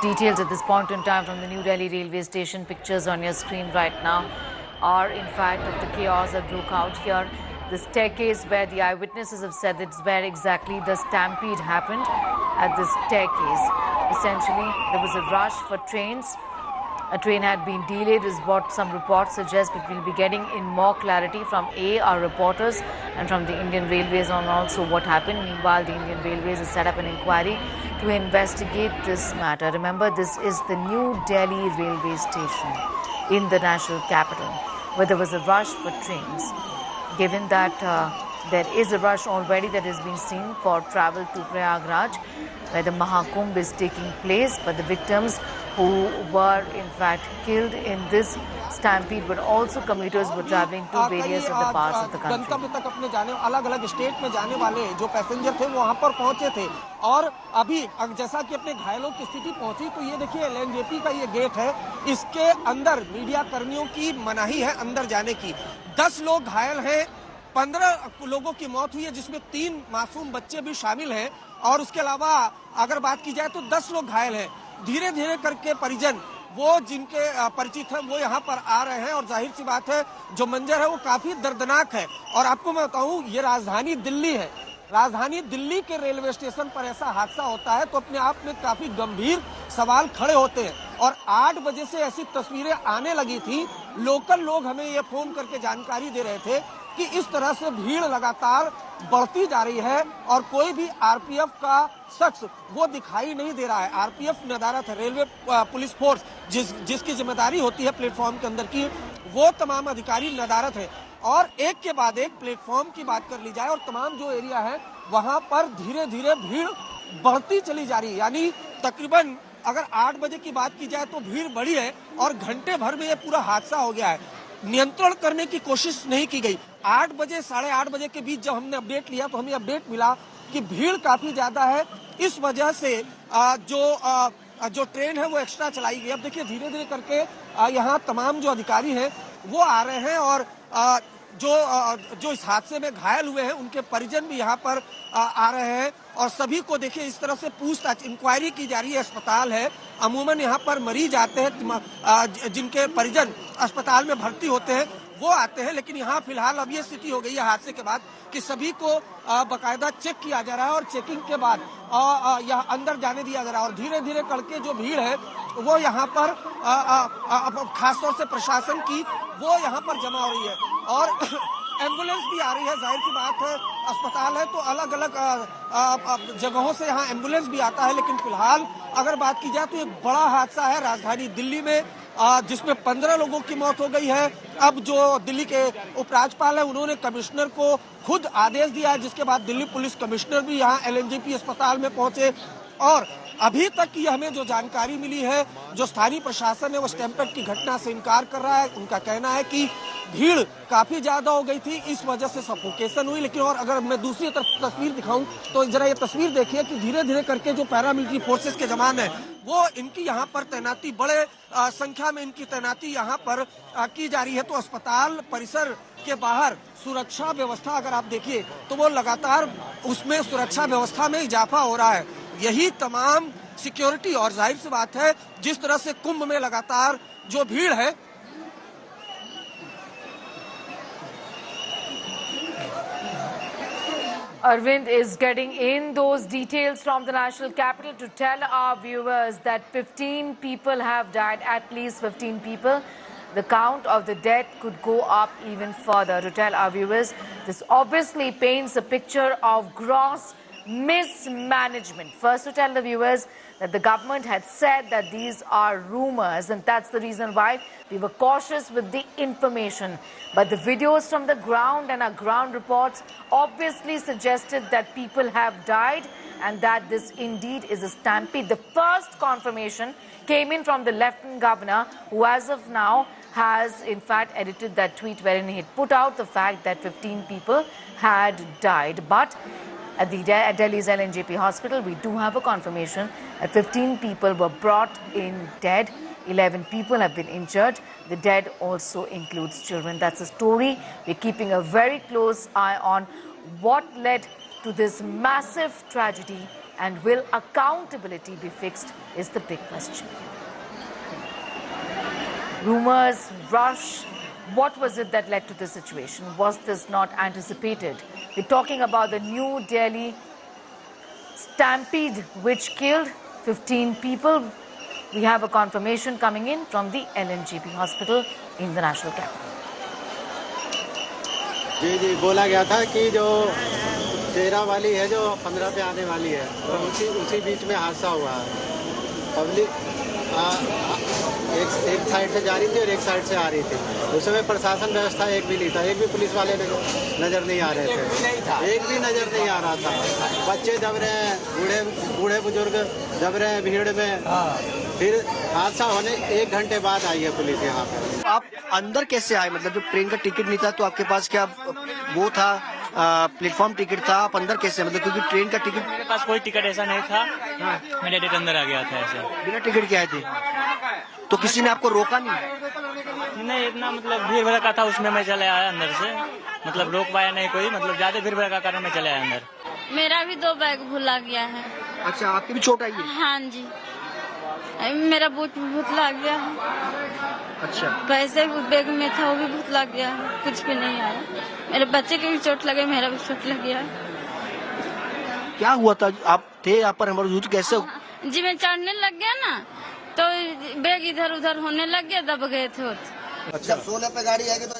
Details at this point in time from the New Delhi railway station. Pictures on your screen right now are in fact of the chaos that broke out here. The staircase where the eyewitnesses have said it's where exactly the stampede happened, at the staircase. Essentially, there was a rush for trains. A train had been delayed is what some reports suggest, but we'll be getting in more clarity from our reporters, and from the Indian Railways on also what happened. Meanwhile, the Indian Railways has set up an inquiry to investigate this matter. Remember, this is the New Delhi railway station in the national capital, where there was a rush for trains. Given that there is a rush already that has been seen for travel to Prayagraj, where the Mahakumbh is taking place, but the victims who were in fact killed in this stampede were also commuters who were traveling to various of the parts of the country. गंतव्य तक अपने जाने अलग अलग state में जाने वाले जो पैसेंजर थे वो वहां पर पहुंचे थे, और अभी जैसा कि अपने घायलों की स्थिति पहुंची, तो ये देखिए एलएनजेपी का ये गेट है, इसके अंदर मीडिया कर्मियों की मनाही है अंदर जाने की। 10 लोग घायल हैं, 15 लोगों की मौत हुई है, जिसमें 3 मासूम बच्चे भी शामिल हैं, और उसके अलावा अगर बात की जाए तो 10 लोग घायल हैं। धीरे धीरे करके परिजन वो जिनके परिचित हैं वो यहाँ पर आ रहे हैं, और जाहिर सी बात है जो मंजर है वो काफी दर्दनाक है। और आपको मैं बताऊं, ये राजधानी दिल्ली है, राजधानी दिल्ली के रेलवे स्टेशन पर ऐसा हादसा होता है तो अपने आप में काफी गंभीर सवाल खड़े होते हैं। और 8 बजे से ऐसी तस्वीरें आने लगी थी, लोकल लोग हमें ये फोन करके जानकारी दे रहे थे कि इस तरह से भीड़ लगातार बढ़ती जा रही है, और कोई भी आरपीएफ का शख्स वो दिखाई नहीं दे रहा है। आरपीएफ नदारत है, रेलवे पुलिस फोर्स जिसकी जिम्मेदारी होती है प्लेटफॉर्म के अंदर की, वो तमाम अधिकारी नदारत है। और एक के बाद एक प्लेटफॉर्म की बात कर ली जाए और तमाम जो एरिया है वहां पर धीरे धीरे भीड़ बढ़ती चली जा रही है। यानी तकरीबन अगर 8 बजे की बात की जाए तो भीड़ बढ़ी है, और घंटे भर में ये पूरा हादसा हो गया है। नियंत्रण करने की कोशिश नहीं की गई। 8 बजे 8:30 बजे के बीच जब हमने अपडेट लिया तो हमें अपडेट मिला कि भीड़ काफी ज्यादा है, इस वजह से जो ट्रेन है वो एक्स्ट्रा चलाई गई। अब देखिए धीरे धीरे करके यहाँ तमाम जो अधिकारी हैं वो आ रहे हैं, और जो इस हादसे में घायल हुए हैं उनके परिजन भी यहाँ पर आ रहे हैं, और सभी को देखिए इस तरह से पूछताछ इंक्वायरी की जा रही है। अस्पताल है, अमूमन यहाँ पर मरीज आते हैं जिनके परिजन अस्पताल में भर्ती होते हैं वो आते हैं, लेकिन यहाँ फिलहाल अब ये स्थिति हो गई है हादसे के बाद कि सभी को बकायदा चेक किया जा रहा है, और चेकिंग के बाद यहाँ अंदर जाने दिया जा रहा है। और धीरे धीरे करके जो भीड़ है वो यहाँ पर खासतौर से प्रशासन की वो यहाँ पर जमा हो रही है, और एम्बुलेंस भी आ रही है। जाहिर सी बात है अस्पताल है तो अलग अलग जगहों से यहाँ एम्बुलेंस भी आता है, लेकिन फिलहाल अगर बात की जाए तो एक बड़ा हादसा है राजधानी दिल्ली में, जिसमें 15 लोगों की मौत हो गई है। अब जो दिल्ली के उपराज्यपाल है उन्होंने कमिश्नर को खुद आदेश दिया है, जिसके बाद दिल्ली पुलिस कमिश्नर भी यहाँ एलएनजेपी अस्पताल में पहुंचे। और अभी तक की हमें जो जानकारी मिली है, जो स्थानीय प्रशासन है वो स्टैम्पेड की घटना से इनकार कर रहा है। उनका कहना है कि भीड़ काफी ज्यादा हो गई थी, इस वजह से सफोकेशन हुई। लेकिन और अगर मैं दूसरी तरफ तस्वीर दिखाऊं तो जरा ये तस्वीर देखिए कि धीरे धीरे करके जो पैरामिलिट्री फोर्सेस के जवान है वो इनकी यहाँ पर तैनाती, बड़े संख्या में इनकी तैनाती यहाँ पर की जा रही है। तो अस्पताल परिसर के बाहर सुरक्षा व्यवस्था अगर आप देखिए तो वो लगातार उसमें सुरक्षा व्यवस्था में इजाफा हो रहा है। यही तमाम सिक्योरिटी, और जाहिर सी बात है जिस तरह से कुंभ में लगातार जो भीड़ है Arvind is getting in those details from the national capital to tell our viewers that 15 people have died, at least 15 people. The count of the dead could go up even further. To tell our viewers, this obviously paints a picture of gross mismanagement. First, to tell the viewers that the government had said that these are rumors, and that's the reason why we were cautious with the information. But the videos from the ground and our ground reports obviously suggested that people have died and that this indeed is a stampede. The first confirmation came in from the Lieutenant Governor, who as of now has in fact edited that tweet wherein he had put out the fact that 15 people had died. But at Delhi's LNJP hospital, we do have a confirmation that 15 people were brought in dead. 11 people have been injured. The dead also includes children. That's a story we're keeping a very close eye on. What led to this massive tragedy And will accountability be fixed is the big question. Rumors, rush. What was it that led to this situation? Was this not anticipated? We're talking about the New Delhi stampede which killed 15 people. We have a confirmation coming in from the LNGP hospital in the national capital. जी बोला गया था कि जो 13 वाली है जो 15 पे आने वाली है और उसी बीच में हादसा हुआ है। पब्लिक एक साइड से जा रही थी और एक साइड से आ रही थी। उस समय प्रशासन व्यवस्था एक भी नहीं था, एक भी पुलिस वाले नज़र नहीं आ रहे थे, एक भी नज़र नहीं आ रहा था। बच्चे दब रहे हैं, बूढ़े बुजुर्ग दब रहे हैं भीड़ में। फिर हादसा होने 1 घंटे बाद आई है पुलिस यहाँ पे। आप अंदर कैसे आए? मतलब जब ट्रेन का टिकट नहीं था तो आपके पास क्या वो था, प्लेटफॉर्म टिकट था? आप अंदर कैसे, मतलब क्योंकि ट्रेन का टिकट मेरे पास कोई टिकट ऐसा नहीं था। मैं डायरेक्ट अंदर आ गया था ऐसे बिना टिकट के आए थे, तो किसी ने आपको रोका नहीं? नहीं, इतना मतलब भीड़ भड़का था उसमें मैं चले आया अंदर से, मतलब रोक पाया नहीं कोई, मतलब ज्यादा भीड़ भड़का कारण मैं चले आया अंदर। मेरा भी 2 बैग भुला गया है। अच्छा, आपकी भी चोट आई है? हाँ जी, मेरा बूट भी भुतला गया है। अच्छा, पैसे बैग में था वो भी भुतला गया है, कुछ भी नहीं आया। मेरे बच्चे के भी चोट लगे, मेरा भी चोट लग गया। क्या हुआ था? आप थे यहाँ पर हमारे यूथ कैसे? जी मैं चढ़ने लग गया ना तो बैग इधर उधर होने लग गया, दब गए थे। अच्छा, सोने पे गाड़ी आएगी तो